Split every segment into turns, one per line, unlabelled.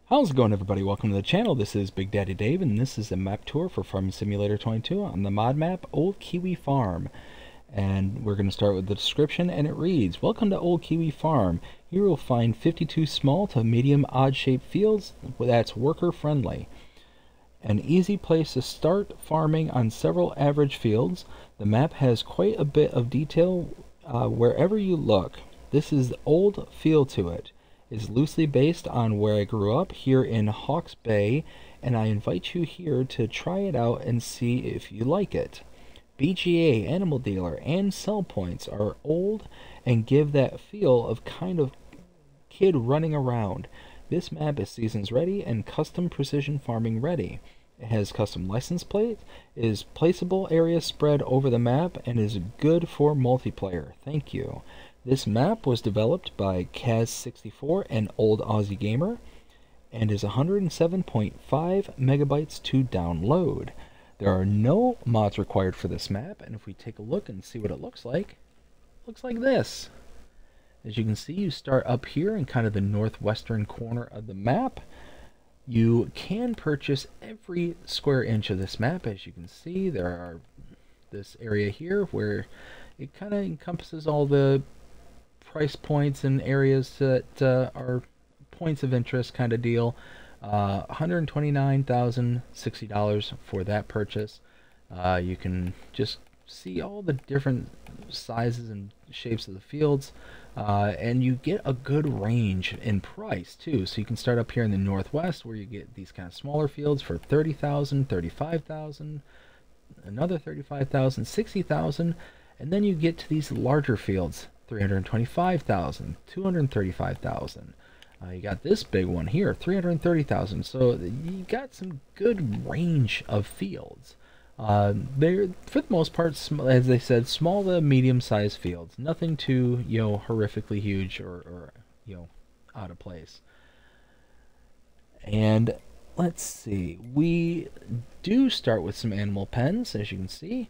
How's it going, everybody? Welcome to the channel. This is Big Daddy Dave, and this is a map tour for Farming Simulator 22 on the mod map Old Kiwi Farm. And we're going to start with the description, and it reads, Welcome to Old Kiwi Farm. Here you'll find 52 small to medium odd-shaped fields that's worker-friendly. An easy place to start farming on several average fields. The map has quite a bit of detail wherever you look. This is old feel to it. Is loosely based on where I grew up here in Hawke's Bay, and I invite you here to try it out and see if you like it. BGA, Animal Dealer, and Sell Points are old and give that feel of kind of kid running around. This map is seasons ready and custom precision farming ready. It has custom license plates, is placeable area spread over the map, and is good for multiplayer. Thank you. This map was developed by Kaz64 and Old Aussie Gamer and is 107.5 megabytes to download. There are no mods required for this map, and if we take a look and see what it looks like this. As you can see, you start up here in kind of the northwestern corner of the map. You can purchase every square inch of this map. As you can see, there are this area here where it kind of encompasses all the price points and areas that are points of interest kind of deal. $129,060 for that purchase. You can just see all the different sizes and shapes of the fields, and you get a good range in price too. So you can start up here in the northwest where you get these kind of smaller fields for $30,000, $35,000, another $35,000, $60,000, and then you get to these larger fields. $325,000, $235,000. You got this big one here, $330,000. So you got some good range of fields. They're for the most part, as they said, small to medium-sized fields. Nothing too, horrifically huge or out of place. And let's see, we do start with some animal pens, as you can see.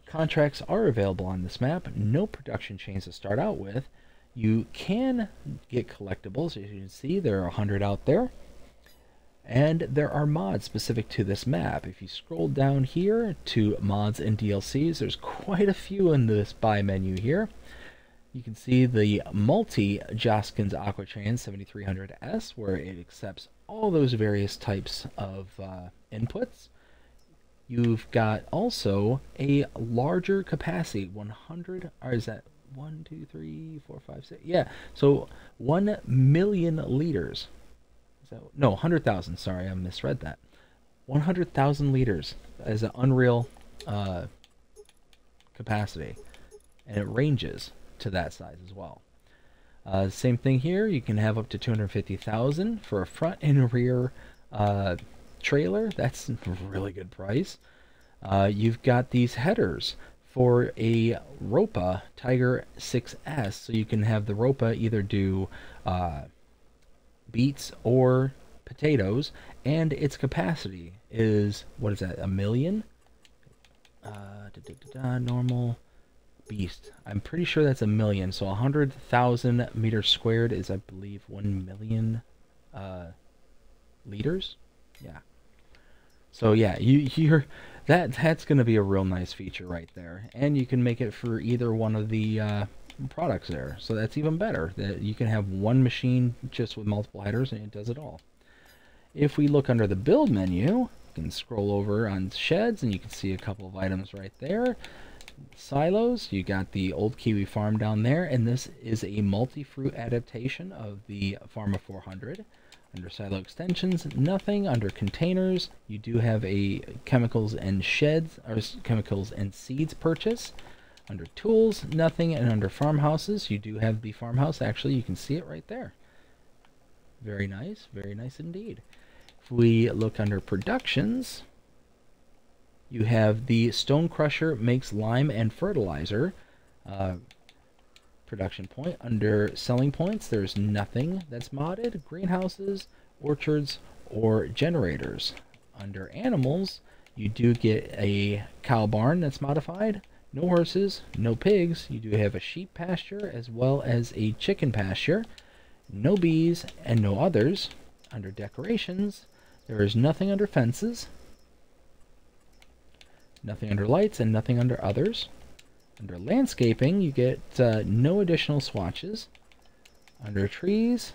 Contracts are available on this map. No production chains to start out with. You can get collectibles. As you can see, there are 100 out there. And there are mods specific to this map. If you scroll down here to mods and DLCs, there's quite a few in this buy menu here. You can see the multi-Joskins Aquatrain 7300S, where it accepts all those various types of inputs. You've got also a larger capacity, 100, or is that 1, 2, 3, 4, 5, 6? Yeah, so 1 million liters. Is that, no, 100,000, sorry, I misread that. 100,000 liters as an unreal capacity, and it ranges to that size as well. Same thing here, you can have up to 250,000 for a front and rear trailer. That's a really good price. You've got these headers for a Ropa Tiger 6S, so you can have the Ropa either do beets or potatoes, and its capacity is, what is that, 1 million? Normal beast. I'm pretty sure that's 1 million, so 100,000 meters squared is, I believe, 1 million liters. Yeah. So yeah, that's going to be a real nice feature right there, and you can make it for either one of the products there. So that's even better. That you can have one machine just with multiple headers, and it does it all. If we look under the build menu, you can scroll over on sheds, and you can see a couple of items right there. Silos, you got the Old Kiwi Farm down there, and this is a multi-fruit adaptation of the Farmer 400. Under silo extensions, nothing. Under containers, you do have a chemicals and sheds, or chemicals and seeds purchase. Under tools, nothing. And under farmhouses, you do have the farmhouse. Actually, you can see it right there. Very nice indeed. If we look under productions, you have the Stone Crusher makes lime and fertilizer. Production point. Under selling points, there's nothing that's modded. Greenhouses, orchards, or generators. Under animals, you do get a cow barn that's modified. No horses, no pigs. You do have a sheep pasture as well as a chicken pasture. No bees and no others. Under decorations, there is nothing under fences, nothing under lights, and nothing under others. Under landscaping, you get no additional swatches. Under trees,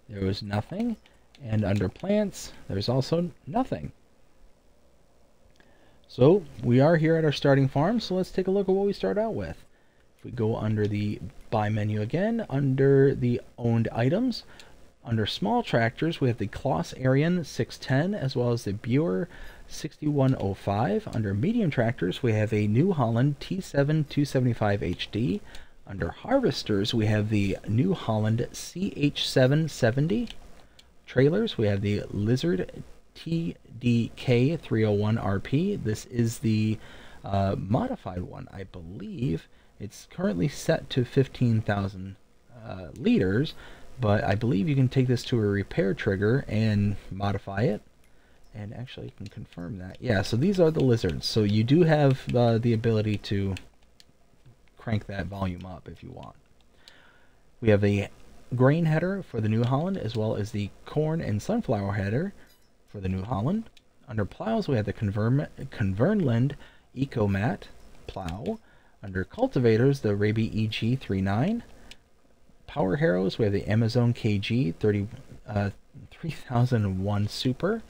there was nothing. And under plants, there's also nothing. So we are here at our starting farm, so let's take a look at what we start out with. If we go under the buy menu again, under the owned items, under small tractors, we have the Kloss Arian 610 as well as the Buer 6105. Under medium tractors, we have a New Holland T7 275 HD. Under harvesters, we have the New Holland CH770. Trailers, we have the Lizard TDK 301 RP. This is the modified one, I believe. It's currently set to 15,000 liters, but I believe you can take this to a repair trigger and modify it. And actually, you can confirm that. Yeah, so these are the Lizards. So you do have the ability to crank that volume up if you want. We have the grain header for the New Holland, as well as the corn and sunflower header for the New Holland. Under plows, we have the Convernland EcoMat plow. Under cultivators, the Raby EG39. Power harrows, we have the Amazon KG 3001 Super.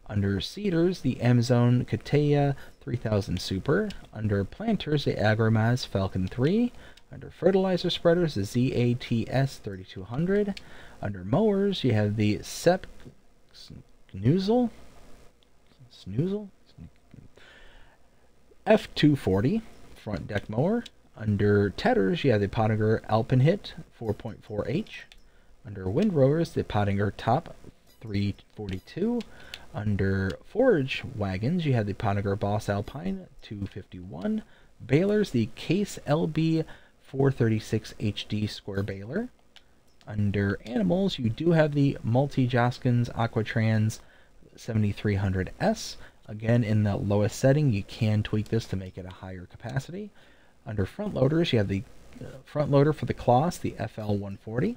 Under seeders, the Amazon Kateya 3000 Super. Under planters, the Agromaz Falcon 3. Under fertilizer spreaders, the ZATS 3200. Under mowers, you have the SEP Snoozle F240 front deck mower. Under tedders, you have the Pottinger Alpenhit 4.4H. Under windrowers, the Pottinger Top 342. Under forage wagons, you have the Pottinger Boss Alpine 251. Balers, the Case LB 436 HD square baler. Under animals, you do have the Multi-Joskins Aquatrans 7300S. Again, in the lowest setting, you can tweak this to make it a higher capacity. Under front loaders, you have the front loader for the Kloss, the FL140.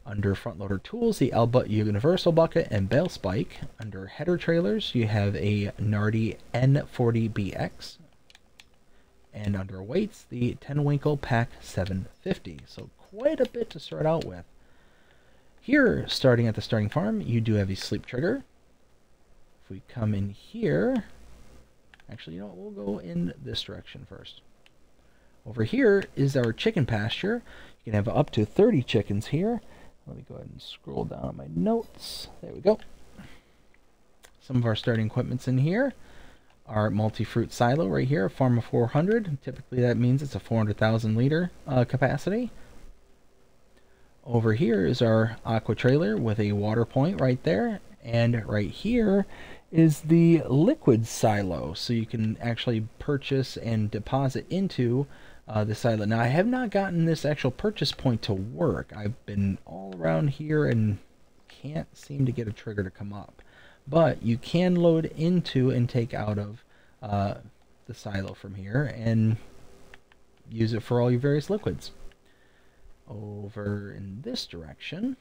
Under front loader tools, the Elbutt Universal Bucket and Bale Spike. Under header trailers, you have a Nardi N40BX. And under weights, the Tenwinkle Pack 750. So quite a bit to start out with. Here, starting at the starting farm, you do have a sleep trigger. If we come in here, actually, you know what, we'll go in this direction first. Over here is our chicken pasture. You can have up to 30 chickens here. Let me go ahead and scroll down on my notes. There we go. Some of our starting equipment's in here. Our multi-fruit silo right here, a farm of 400. Typically that means it's a 400,000 liter capacity. Over here is our aqua trailer with a water point right there. And right here is the liquid silo. So you can actually purchase and deposit into the silo. Now I have not gotten this actual purchase point to work. I've been all around here and can't seem to get a trigger to come up. But you can load into and take out of the silo from here and use it for all your various liquids. Over in this direction,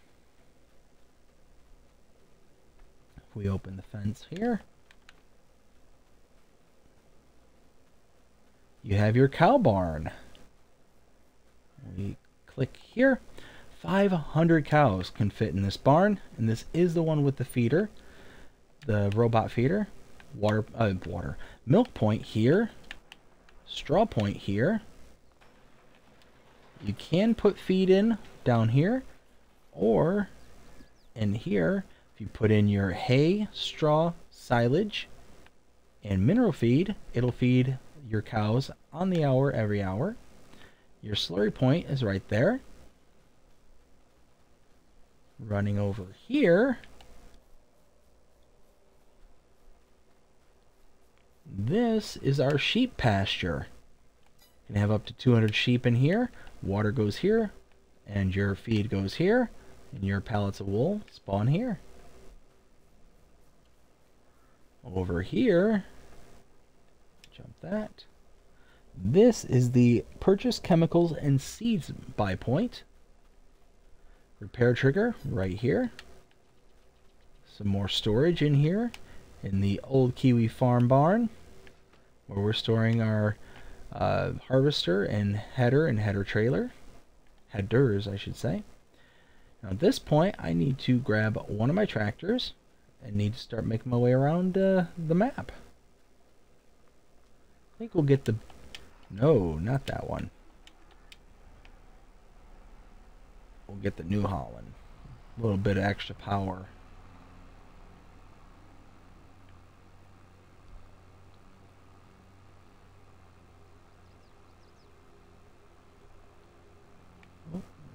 if we open the fence here, you have your cow barn. We click here. 500 cows can fit in this barn, and this is the one with the feeder, the robot feeder. Milk point here, straw point here. You can put feed in down here, or in here, if you put in your hay, straw, silage, and mineral feed, it'll feed your cows on the hour every hour. Your slurry point is right there. Running over here, this is our sheep pasture. You can have up to 200 sheep in here. Water goes here, and your feed goes here, and your pallets of wool spawn here. Over here, jump that. This is the purchase chemicals and seeds buy point. Repair trigger right here. some more storage in here in the old Kiwi farm barn, where we're storing our harvester and header trailer. Headers, I should say. Now at this point, I need to grab one of my tractors and need to start making my way around the map. I think we'll get the... No, not that one. We'll get the New Holland. A little bit of extra power.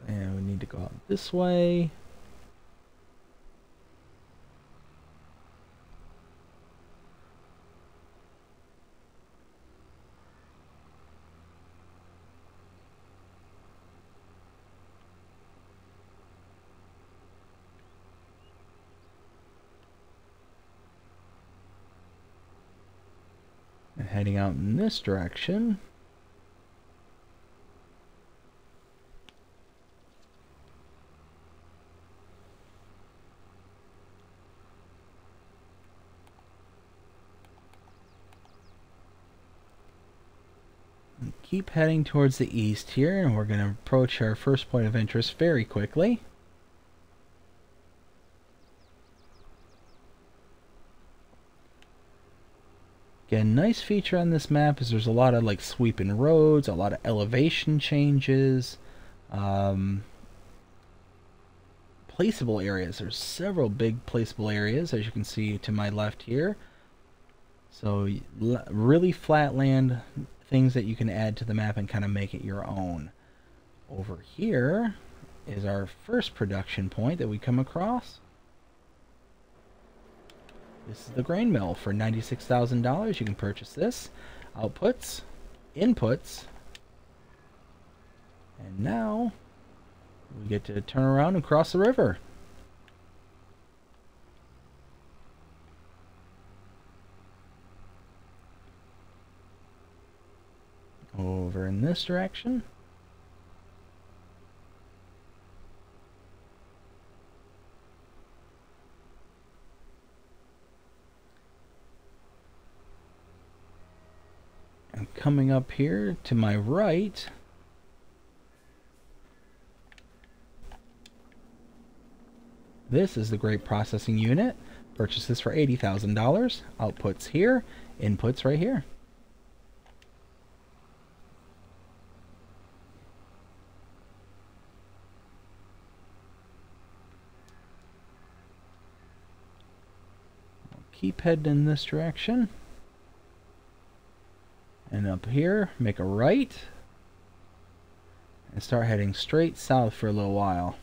And we need to go out this way. And heading out in this direction. Keep heading towards the east here, and we're going to approach our first point of interest very quickly. Again, nice feature on this map is there's a lot of like sweeping roads, a lot of elevation changes, placeable areas. There's several big placeable areas, as you can see to my left here. So really flat land, things that you can add to the map and kind of make it your own. Over here is our first production point that we come across. This is the grain mill for $96,000. You can purchase this. Outputs, inputs, and now we get to turn around and cross the river. Over in this direction. And coming up here to my right, this is the grape processing unit. Purchase this for $80,000. Outputs here, inputs right here. Keep heading in this direction. And up here, make a right. And start heading straight south for a little while.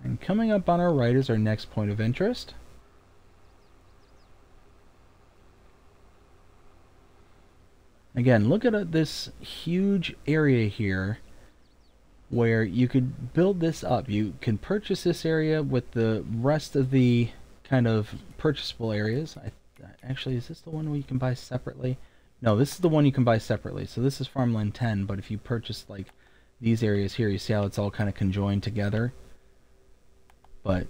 And coming up on our right is our next point of interest. Again, look at this huge area here where you could build this up. You can purchase this area with the rest of the kind of purchasable areas. Actually, is this the one where you can buy separately? No, this is the one you can buy separately. So this is Farmland 10, but if you purchase like these areas here, you see how it's all kind of conjoined together. But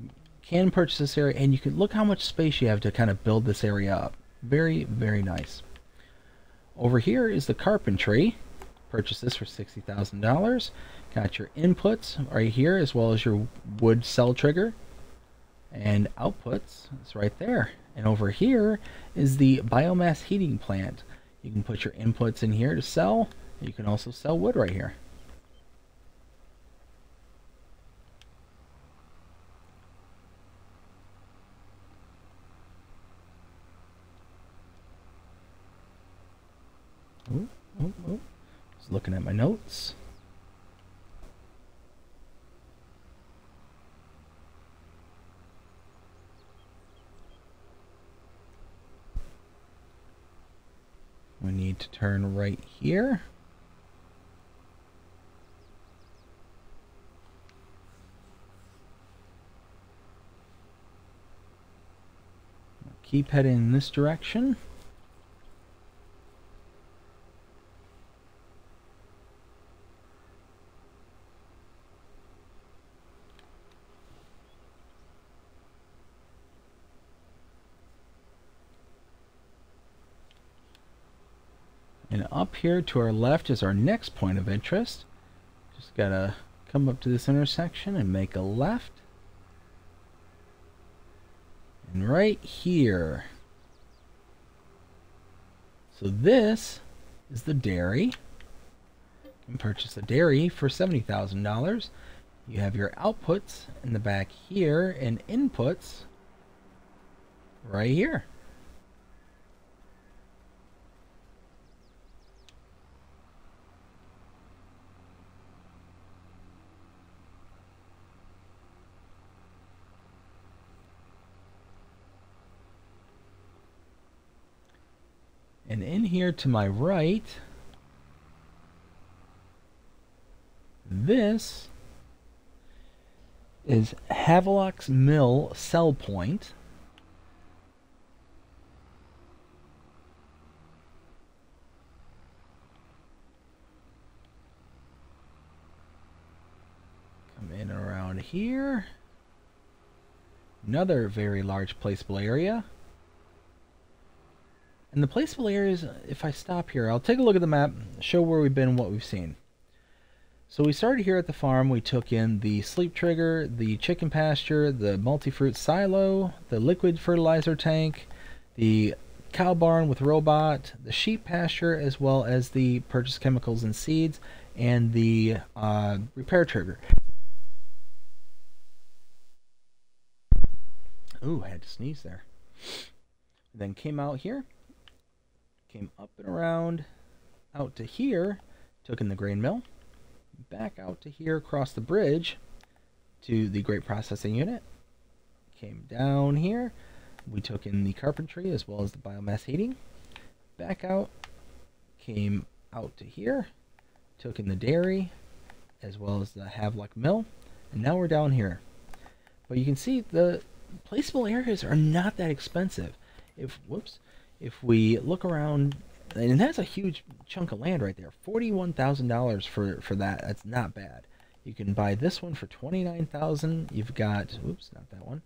you can purchase this area, and you can look how much space you have to kind of build this area up. Very, very nice. Over here is the carpentry. Purchase this for $60,000. Got your inputs right here, as well as your wood cell trigger. And outputs is right there. And over here is the biomass heating plant. You can put your inputs in here to sell. You can also sell wood right here. Just looking at my notes. We need to turn right here. Keep heading in this direction. And up here to our left is our next point of interest. Just gotta come up to this intersection and make a left. And right here. So this is the dairy. You can purchase a dairy for $70,000. You have your outputs in the back here and inputs right here. And in here to my right, this is Havelock's Mill Sell Point. Come in and around here. Another very large placeable area. And the placeable areas, if I stop here, I'll take a look at the map, show where we've been and what we've seen. So we started here at the farm. We took in the sleep trigger, the chicken pasture, the multi-fruit silo, the liquid fertilizer tank, the cow barn with robot, the sheep pasture, as well as the purchase chemicals and seeds, and the repair trigger. Ooh, I had to sneeze there. Then came out here. Came up and around out to here, took in the grain mill, back out to here across the bridge to the grape processing unit, came down here, we took in the carpentry as well as the biomass heating, back out, came out to here, took in the dairy as well as the Havelock mill, and now we're down here. But you can see the placeable areas are not that expensive. If we look around, and that's a huge chunk of land right there, $41,000 for that. That's not bad. You can buy this one for $29,000. You've got, oops, not that one.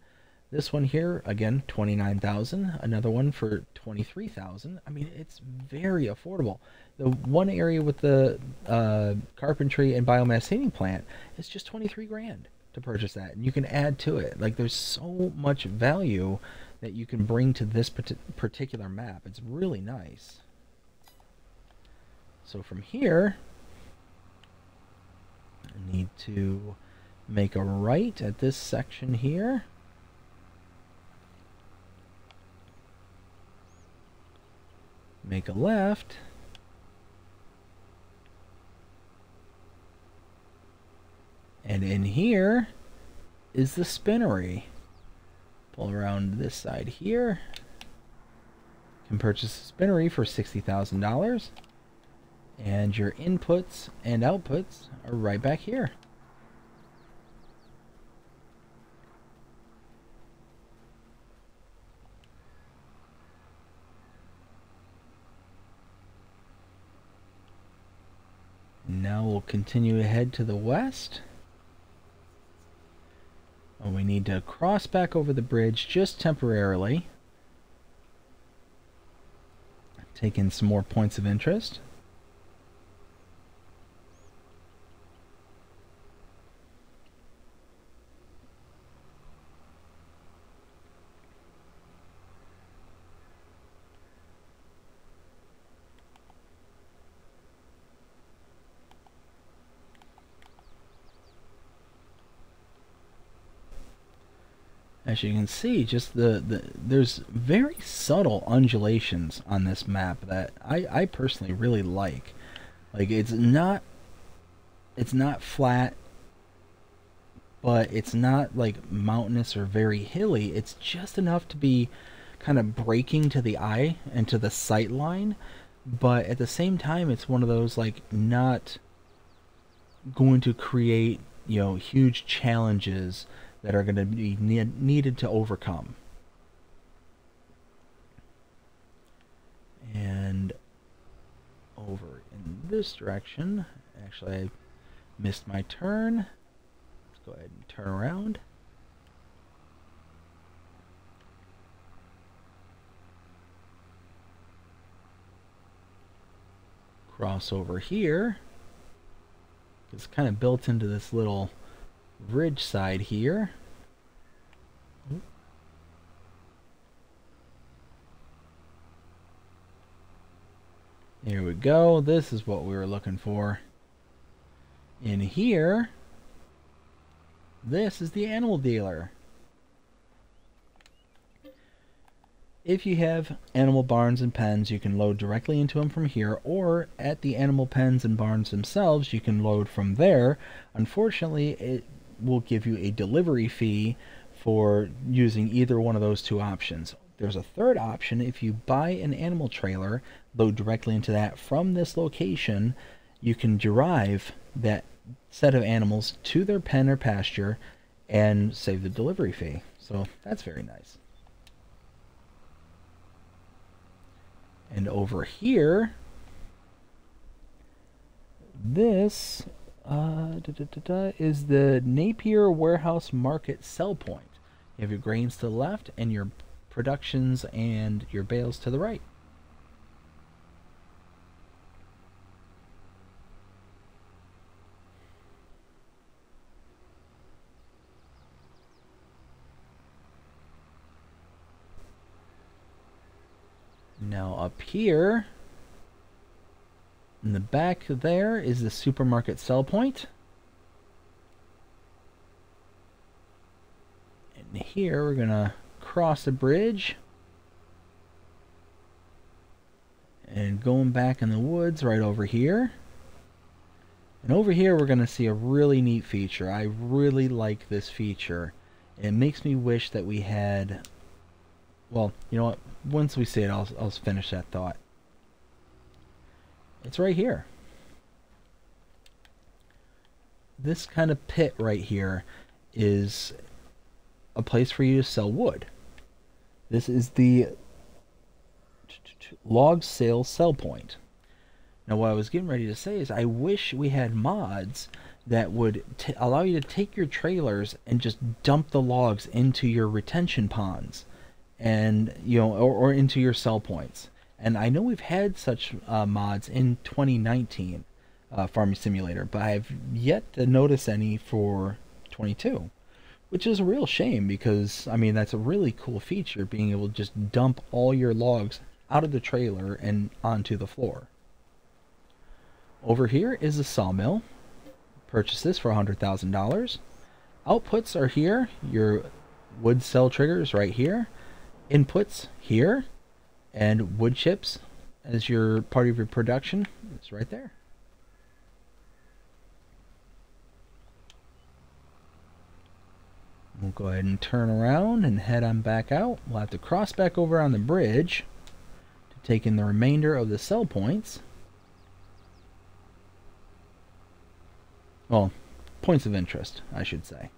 This one here, again, $29,000. Another one for $23,000. I mean, it's very affordable. The one area with the carpentry and biomass heating plant is just 23 grand to purchase that, and you can add to it. Like, there's so much value that you can bring to this particular map. It's really nice. So from here, I need to make a right at this section here. Make a left. And in here is the spinnery. Pull around this side here. Can purchase a spinnery for $60,000. And your inputs and outputs are right back here. Now we'll continue ahead to the west. And we need to cross back over the bridge just temporarily. Take in some more points of interest. As you can see, just there's very subtle undulations on this map that I personally really like. Like, it's not flat, but it's not like mountainous or very hilly. It's just enough to be kind of breaking to the eye and to the sight line, but at the same time it's one of those, like, not going to create, you know, huge challenges that are going to be needed to overcome. And over in this direction, actually I missed my turn. Let's go ahead and turn around. cross over here. It's kind of built into this little ridge side here. Here we go. This is what we were looking for. In here, this is the animal dealer. If you have animal barns and pens, you can load directly into them from here, or at the animal pens and barns themselves, you can load from there. Unfortunately, it will give you a delivery fee for using either one of those two options. There's a third option. If you buy an animal trailer, load directly into that from this location, you can drive that set of animals to their pen or pasture and save the delivery fee. So that's very nice. And over here, this is the Napier Warehouse Market sell point. You have your grains to the left and your productions and your bales to the right. Now up here in the back there is the supermarket sell point. And here we're gonna cross a bridge and going back in the woods right over here. And over here we're gonna see a really neat feature. I really like this feature. It makes me wish that we had, well, you know what, once we see it I'll finish that thought. It's right here. This kind of pit right here is a place for you to sell wood. This is the log sale sell point. Now what I was getting ready to say is I wish we had mods that would allow you to take your trailers and just dump the logs into your retention ponds, and you know, or into your sell points. And I know we've had such mods in 2019 Farming Simulator, but I've yet to notice any for 22, which is a real shame because, I mean, that's a really cool feature, being able to just dump all your logs out of the trailer and onto the floor. Over here is a sawmill. Purchase this for $100,000. Outputs are here. Your wood cell triggers right here. Inputs here. And wood chips as your part of your production is right there. We'll go ahead and turn around and head on back out. We'll have to cross back over on the bridge to take in the remainder of the sell points. Well, points of interest, I should say.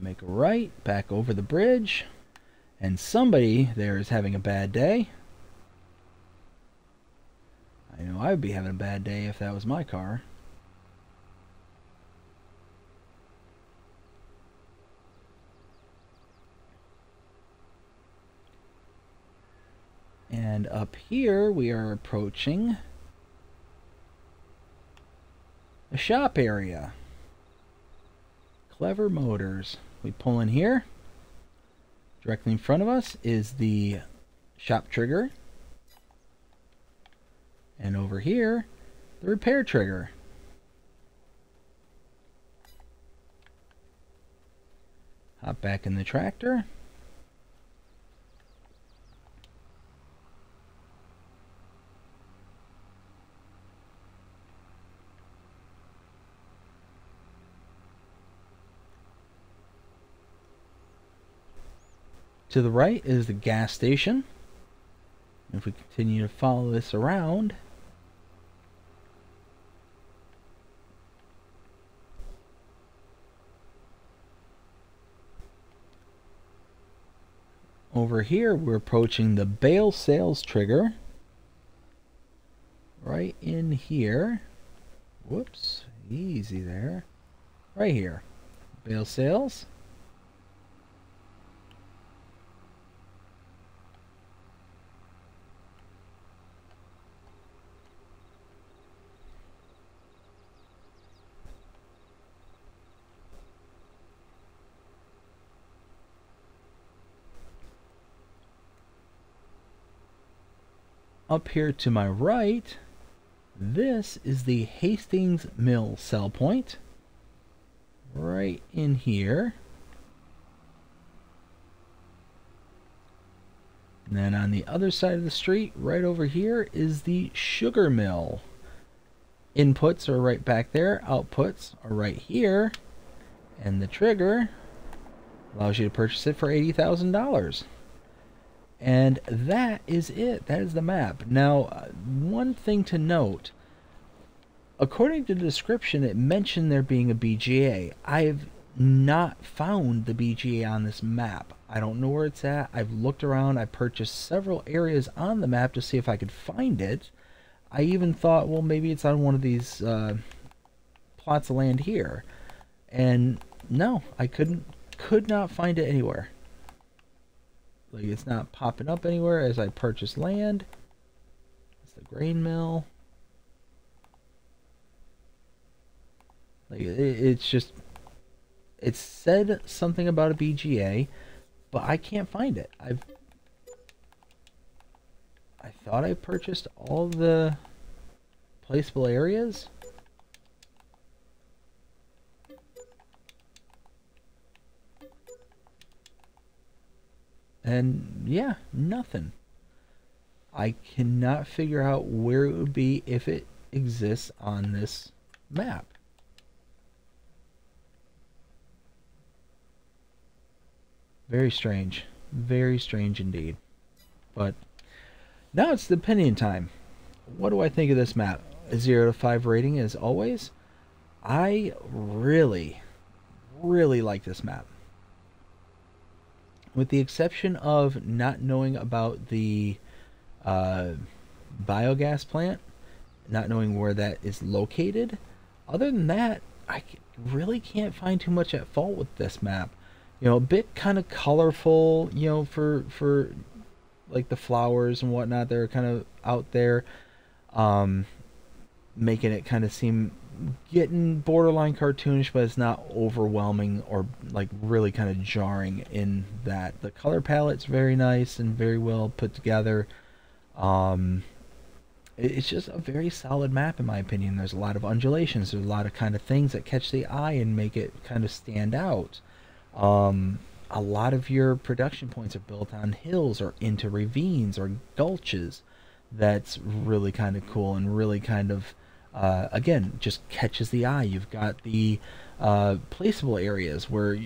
Make a right, back over the bridge, and somebody there is having a bad day. I know I would be having a bad day if that was my car. And up here we are approaching a shop area. Clever Motors. We pull in here. Directly in front of us is the shop trigger. And over here, the repair trigger. Hop back in the tractor. To the right is the gas station. If we continue to follow this around, over here we're approaching the bale sales trigger. Right in here. Whoops, easy there. Right here. Bale sales. up here to my right, this is the Hastings Mill sell point. Right in here. And then on the other side of the street, right over here, is the sugar mill. Inputs are right back there. Outputs are right here. And the trigger allows you to purchase it for $80,000. And that is it. That is the map. Now, one thing to note. According to the description, it mentioned there being a BGA. I've not found the BGA on this map. I don't know where it's at. I've looked around. I purchased several areas on the map to see if I could find it. I even thought, well, maybe it's on one of these plots of land here. And no, I could not find it anywhere. Like, it's not popping up anywhere as I purchase land. It's the grain mill. Like, it's just, it said something about a BGA, but I can't find it. I thought I purchased all the placeable areas. And yeah, nothing. I cannot figure out where it would be if it exists on this map. Very strange. Very strange indeed. But now it's the opinion time. What do I think of this map? A 0 to 5 rating as always. I really, really like this map. With the exception of not knowing about the biogas plant, not knowing where that is located. Other than that, I really can't find too much at fault with this map. You know, a bit kind of colorful, you know, for like the flowers and whatnot. They're kind of out there, making it kind of seem getting borderline cartoonish, but it's not overwhelming or like really kind of jarring in that. The color palette's very nice and very well put together. It's just a very solid map in my opinion. There's a lot of undulations. There's a lot of kind of things that catch the eye and make it kind of stand out. A lot of your production points are built on hills or into ravines or gulches. That's really kind of cool and really kind of again, just catches the eye. You've got the placeable areas where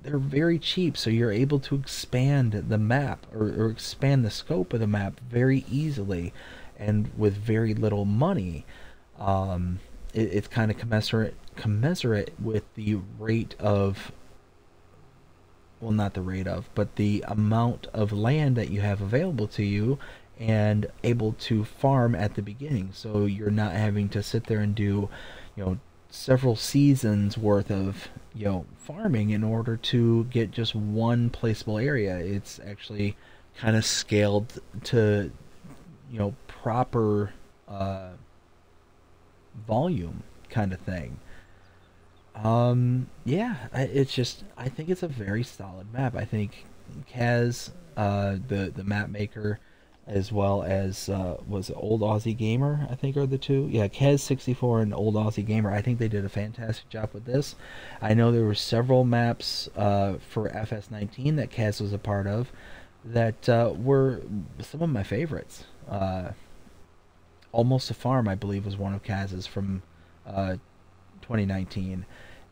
they're very cheap, so you're able to expand the map or expand the scope of the map very easily and with very little money. It's kind of commensurate with the rate of, well, not the rate of, but the amount of land that you have available to you and able to farm at the beginning. So you're not having to sit there and do, you know, several seasons worth of, you know, farming in order to get just one placeable area. It's actually kind of scaled to, you know, proper volume kind of thing. Yeah, it's just, I think it's a very solid map. I think Kaz, the map maker, as well as was it Old Aussie Gamer, I think are the two. Yeah, Kaz64 and Old Aussie Gamer. I think they did a fantastic job with this. I know there were several maps for FS19 that Kaz was a part of that were some of my favorites. Almost a Farm, I believe, was one of Kaz's from 2019,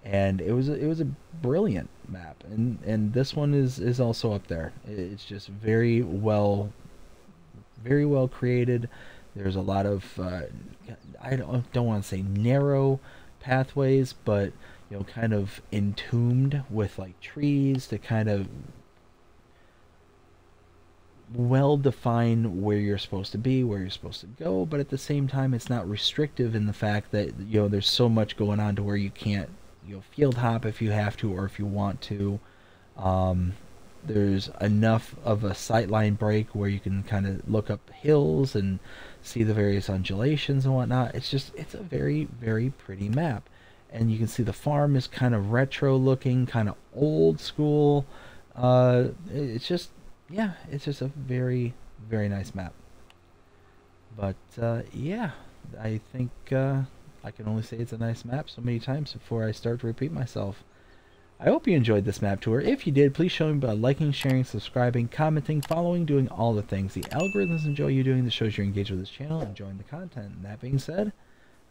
and it was a brilliant map. And this one is also up there. It's just very well created. There's a lot of I don't want to say narrow pathways, but you know, kind of entombed with like trees to kind of well define where you're supposed to be, where you're supposed to go, but at the same time it's not restrictive in the fact that, you know, there's so much going on to where you can't, you know, field hop if you have to or if you want to. There's enough of a sightline break where you can kind of look up hills and see the various undulations and whatnot. It's a very, very pretty map. And you can see the farm is kind of retro looking, kind of old school. It's just, yeah, it's just a very, very nice map. But yeah, I think I can only say it's a nice map so many times before I start to repeat myself. I hope you enjoyed this map tour. If you did, please show me by liking, sharing, subscribing, commenting, following, doing all the things the algorithms enjoy you doing. This shows you're engaged with this channel, enjoying the content. And that being said,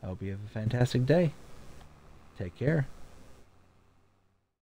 I hope you have a fantastic day. Take care.